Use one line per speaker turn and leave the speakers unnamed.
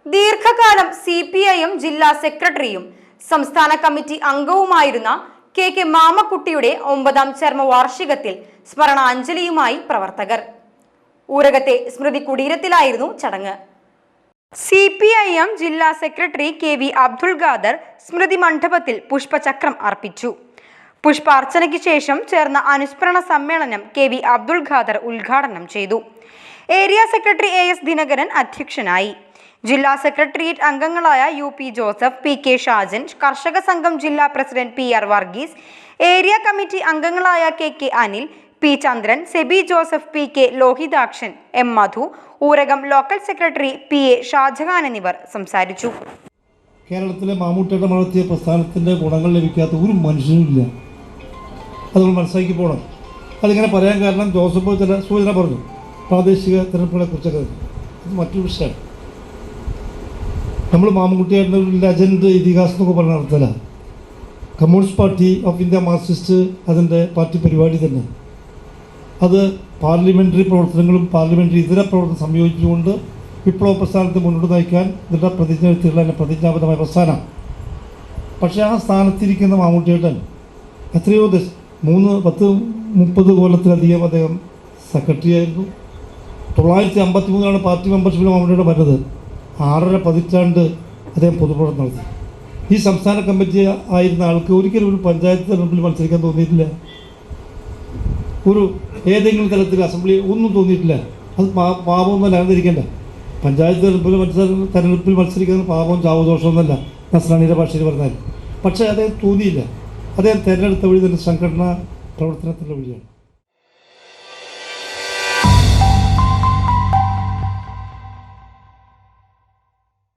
ദീർഘകാലം CPIM ജില്ലാ സെക്രട്ടറിയും സംസ്ഥാന കമ്മിറ്റി അംഗവുമായിരുന്ന KK മാമക്കുട്ടിയുടെ 9ാം ചരമവാർഷികത്തിൽ സ്മരണാഞ്ജലിയുമായി പ്രവർത്തകർ. ഊരകത്തെ സ്മൃതി കുടീരത്തിലായിരുന്നു ചടങ്ങ്. CPIM ജില്ലാ സെക്രട്ടറി KV അബ്ദുൾ ഖാദർ സ്മൃതി മണ്ഡപത്തിൽ പുഷ്പചക്രം അർപ്പിച്ചു. പുഷ്പാർച്ചനയ്ക്ക് ശേഷം ചേർന്ന അനുസ്മരണ സമ്മേളനം KV അബ്ദുൾ ഖാദർ ഉദ്ഘാടനം ചെയ്തു. ഏരിയ സെക്രട്ടറി AS ദിനകരൻ അധ്യക്ഷനായി. ജില്ലാ സെക്രട്ടേറിയറ്റ് അംഗങ്ങളായ UP ജോസഫ്, PK ഷാജൻ, കർഷക സംഘം ജില്ലാ president PR Varghese, area committee അംഗങ്ങളായ KK Anil, P Chandran, Seby Joseph, PK Lohithakshan, M Madhu, Oorakam local secretary PA Shajahan എന്നിവർ സംസാരിച്ചു.
കേരളത്തിലെ മാമൂട്ടിയുടെ നടത്തിയ പ്രസ്ഥാനത്തിൻ്റെ ഗുണങ്ങൾ ലഭിക്കാത്ത ഒരു മനുഷ്യനുമില്ല. അത് നമ്മൾ മനസ്സിലാക്കി പോകണം. അതിങ്ങനെ പറയാൻ കാരണം ജോസഫ് ചില സൂചന പറഞ്ഞു, പ്രാദേശിക തിരഞ്ഞെടുപ്പുകളെ കുറിച്ചൊക്കെ. അത് മറ്റൊരു വിഷയമാണ്. നമ്മൾ മാമൂട്ടിയുടെ ഒരു ലെജൻഡ് ഇതിഹാസം എന്നൊക്കെ പറഞ്ഞ നടത്തല. Communist party of India Marxist അതിൻ്റെ പാർട്ടി പരിപാടി തന്നെ. അത് പാർലമെൻ്ററി പ്രവർത്തനങ്ങളും പാർലമെൻ്ററി ഇതര പ്രവർത്തനം സംയോജിച്ചുകൊണ്ട് വിപ്ലവ പ്രസ്ഥാനത്തെ മുന്നോട്ട് നയിക്കാൻ പ്രതിജ്ഞ എടുത്തിട്ടുള്ള പ്രതിജ്ഞാബദ്ധമായ പ്രസ്ഥാനം. പക്ഷേ ആ സ്ഥാനത്തിരിക്കുന്ന മാമൂട്ടിയേട്ടൻ എത്രയോ 30 കൊല്ലത്തിലധികം അദ്ദേഹം സെക്രട്ടറി ആയിരുന്നു. 953 പാർട്ടി മെമ്പർഷിപ്പിൽ മാമൂട്ടിയുടെ വരുന്നത്. 6.5 പതിറ്റാണ്ട് അദ്ദേഹം പൊതുപ്രവർത്തനം നടത്തി. ഈ സംസ്ഥാന കമ്മിറ്റി ആയിരുന്ന ആൾക്ക് ഒരിക്കലും ഒരു പഞ്ചായത്ത് തെരഞ്ഞെടുപ്പിൽ മത്സരിക്കാൻ തോന്നിയിട്ടില്ല. ഏതെങ്കിലും തലത്തിൽ അസംബ്ലി ഒന്നും തോന്നിയിട്ടില്ല. അത് പാപമൊന്നുമല്ല, അറിഞ്ഞിരിക്കേണ്ട. പഞ്ചായത്ത് തെരഞ്ഞെടുപ്പിൽ മത്സരിക്കുന്ന പാപവും ചാവുദോഷമൊന്നുമല്ല നസ്രാണിയുടെ ഭാഷയിൽ പറഞ്ഞാൽ. പക്ഷേ അദ്ദേഹം തോന്നിയില്ല. അദ്ദേഹം തിരഞ്ഞെടുത്ത വഴി തന്നെ സംഘടനാ പ്രവർത്തനത്തിൻ്റെ വഴിയാണ്.